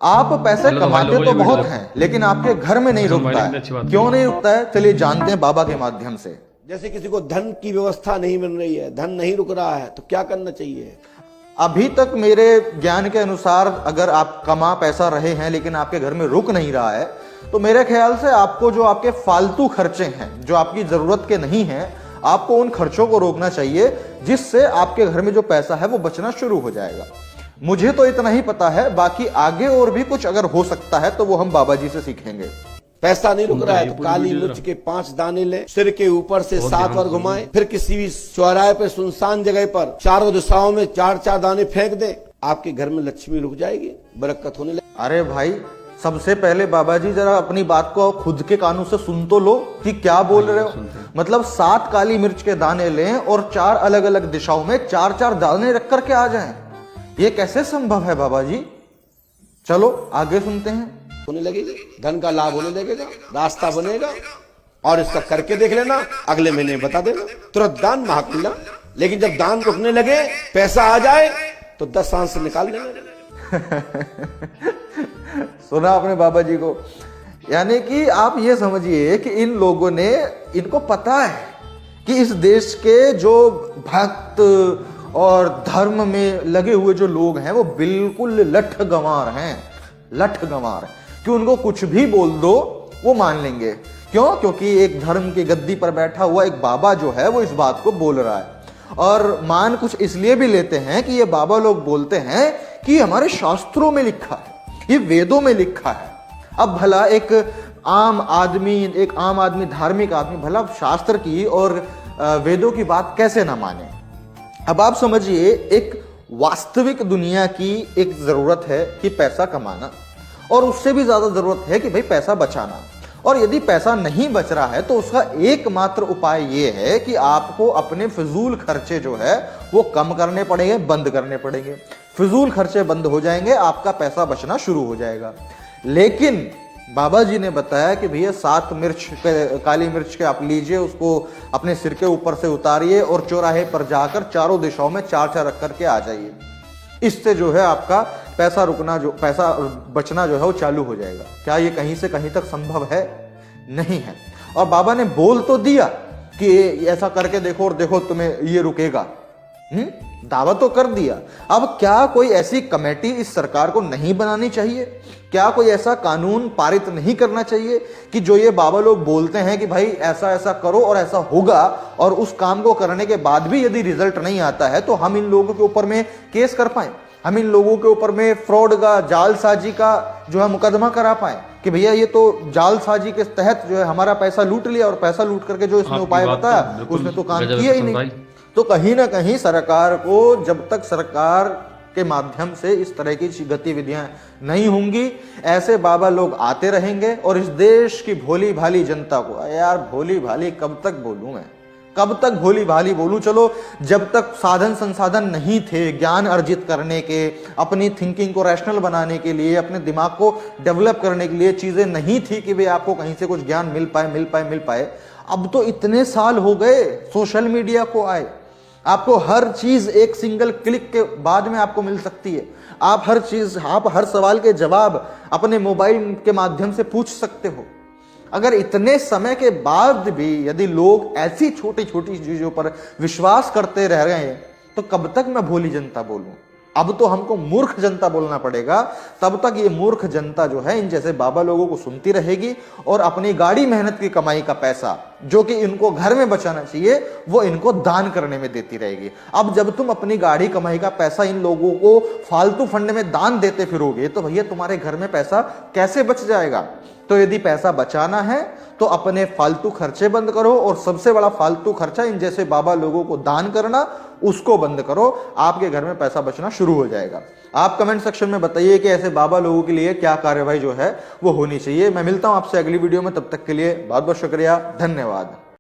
आप पैसे कमाते तो बहुत हैं, लेकिन आपके घर में नहीं रुकता है। क्यों नहीं रुकता है, चलिए जानते हैं बाबा के माध्यम से। जैसे किसी को धन की व्यवस्था नहीं मिल रही है, धन नहीं रुक रहा है, तो क्या करना चाहिए? अभी तक मेरे ज्ञान के अनुसार अगर आप कमा पैसा रहे हैं लेकिन आपके घर में रुक नहीं रहा है, तो मेरे ख्याल से आपको जो आपके फालतू खर्चे हैं, जो आपकी जरूरत के नहीं हैं, आपको उन खर्चों को रोकना चाहिए, जिससे आपके घर में जो पैसा है वो बचना शुरू हो जाएगा। मुझे तो इतना ही पता है, बाकी आगे और भी कुछ अगर हो सकता है तो वो हम बाबा जी से सीखेंगे। पैसा नहीं रुक रहा है तो काली मिर्च के 5 दाने ले, सिर के ऊपर से 7 बार घुमाए, फिर किसी भी चौराहे पे सुनसान जगह पर चारों दिशाओं में 4-4 दाने फेंक दे, आपके घर में लक्ष्मी रुक जाएगी, बरकत होने लगेगी। अरे भाई, सबसे पहले बाबा जी जरा अपनी बात को खुद के कानों से सुन तो लो कि क्या बोल रहे हो। मतलब 7 काली मिर्च के दाने लें और 4 अलग अलग दिशाओं में 4-4 दाने रख करके आ जाएं, ये कैसे संभव है बाबा जी? चलो आगे सुनते हैं। होने लगेगी, धन का लाभ होने लगेगा, रास्ता बनेगा, और इसका करके देख लेना, अगले महीने बता देना, तुरंत दान महाकुल्ला। लेकिन जब दान रुकने लगे, पैसा आ जाए तो 10 सांस से निकाल देना। सुना आपने बाबा जी को? यानी कि आप ये समझिए कि इन लोगों ने, इनको पता है कि इस देश के जो भक्त और धर्म में लगे हुए जो लोग हैं वो बिल्कुल लठ गंवार हैं, लठ गंवार, कि उनको कुछ भी बोल दो वो मान लेंगे। क्यों? क्योंकि एक धर्म की गद्दी पर बैठा हुआ एक बाबा जो है वो इस बात को बोल रहा है, और मान कुछ इसलिए भी लेते हैं कि ये बाबा लोग बोलते हैं कि हमारे शास्त्रों में लिखा है, ये वेदों में लिखा है। अब भला एक आम आदमी धार्मिक आदमी भला शास्त्र की और वेदों की बात कैसे ना माने? अब आप समझिए, एक वास्तविक दुनिया की एक जरूरत है कि पैसा कमाना, और उससे भी ज्यादा जरूरत है कि भाई पैसा बचाना। और यदि पैसा नहीं बच रहा है तो उसका एकमात्र उपाय ये है कि आपको अपने फिजूल खर्चे जो है वो कम करने पड़ेंगे, बंद करने पड़ेंगे। फिजूल खर्चे बंद हो जाएंगे, आपका पैसा बचना शुरू हो जाएगा। लेकिन बाबा जी ने बताया कि भैया 7 काली मिर्च के आप लीजिए, उसको अपने सिर के ऊपर से उतारिए और चौराहे पर जाकर चारों दिशाओं में 4-4 रख करके आ जाइए। इससे जो है आपका पैसा बचना जो है वो चालू हो जाएगा। क्या ये कहीं से कहीं तक संभव है? नहीं है। और बाबा ने बोल तो दिया कि ऐसा करके देखो और देखो तुम्हें ये रुकेगा, दावा तो कर दिया। अब क्या कोई ऐसी कमेटी इस सरकार को नहीं बनानी चाहिए? क्या कोई ऐसा कानून पारित नहीं करना चाहिए कि जो ये बाबा लोग बोलते हैं कि भाई ऐसा ऐसा करो और ऐसा होगा, और उस काम को करने के बाद भी यदि रिजल्ट नहीं आता है तो हम इन लोगों के ऊपर में केस कर पाए, हम इन लोगों के ऊपर में फ्रॉड का, जालसाजी का जो है मुकदमा करा पाए कि भैया ये तो जालसाजी के तहत जो है हमारा पैसा लूट लिया, और पैसा लूट करके जो इसने उपाय बताया उसने तो काम किया ही नहीं। तो कहीं ना कहीं सरकार को, जब तक सरकार के माध्यम से इस तरह की गतिविधियां नहीं होंगी, ऐसे बाबा लोग आते रहेंगे और इस देश की भोली भाली जनता को, यार भोली भाली कब तक बोलूं मैं, कब तक भोली भाली बोलूं? चलो, जब तक साधन संसाधन नहीं थे ज्ञान अर्जित करने के, अपनी थिंकिंग को रैशनल बनाने के लिए, अपने दिमाग को डेवलप करने के लिए चीजें नहीं थी कि भाई आपको कहीं से कुछ ज्ञान मिल पाए। अब तो इतने साल हो गए सोशल मीडिया को आए, आपको हर चीज एक सिंगल क्लिक के बाद में आपको मिल सकती है। आप हर सवाल के जवाब अपने मोबाइल के माध्यम से पूछ सकते हो। अगर इतने समय के बाद भी यदि लोग ऐसी छोटी छोटी चीजों पर विश्वास करते रह गए हैं तो कब तक मैं भोली जनता बोलूं? अब तो हमको मूर्ख जनता बोलना पड़ेगा। तब तक ये मूर्ख जनता जो है इन जैसे बाबा लोगों को सुनती रहेगी और अपनी गाड़ी मेहनत की कमाई का पैसा जो कि इनको घर में बचाना चाहिए वो इनको दान करने में देती रहेगी। अब जब तुम अपनी गाड़ी कमाई का पैसा इन लोगों को फालतू फंड में दान देते फिरोगे तो भैया तुम्हारे घर में पैसा कैसे बच जाएगा? तो यदि पैसा बचाना है तो अपने फालतू खर्चे बंद करो, और सबसे बड़ा फालतू खर्चा इन जैसे बाबा लोगों को दान करना, उसको बंद करो। आपके घर में पैसा बचना शुरू हो जाएगा। आप कमेंट सेक्शन में बताइए कि ऐसे बाबा लोगों के लिए क्या कार्रवाई जो है वो होनी चाहिए। मैं मिलता हूं आपसे अगली वीडियो में, तब तक के लिए बहुत बहुत शुक्रिया, धन्यवाद।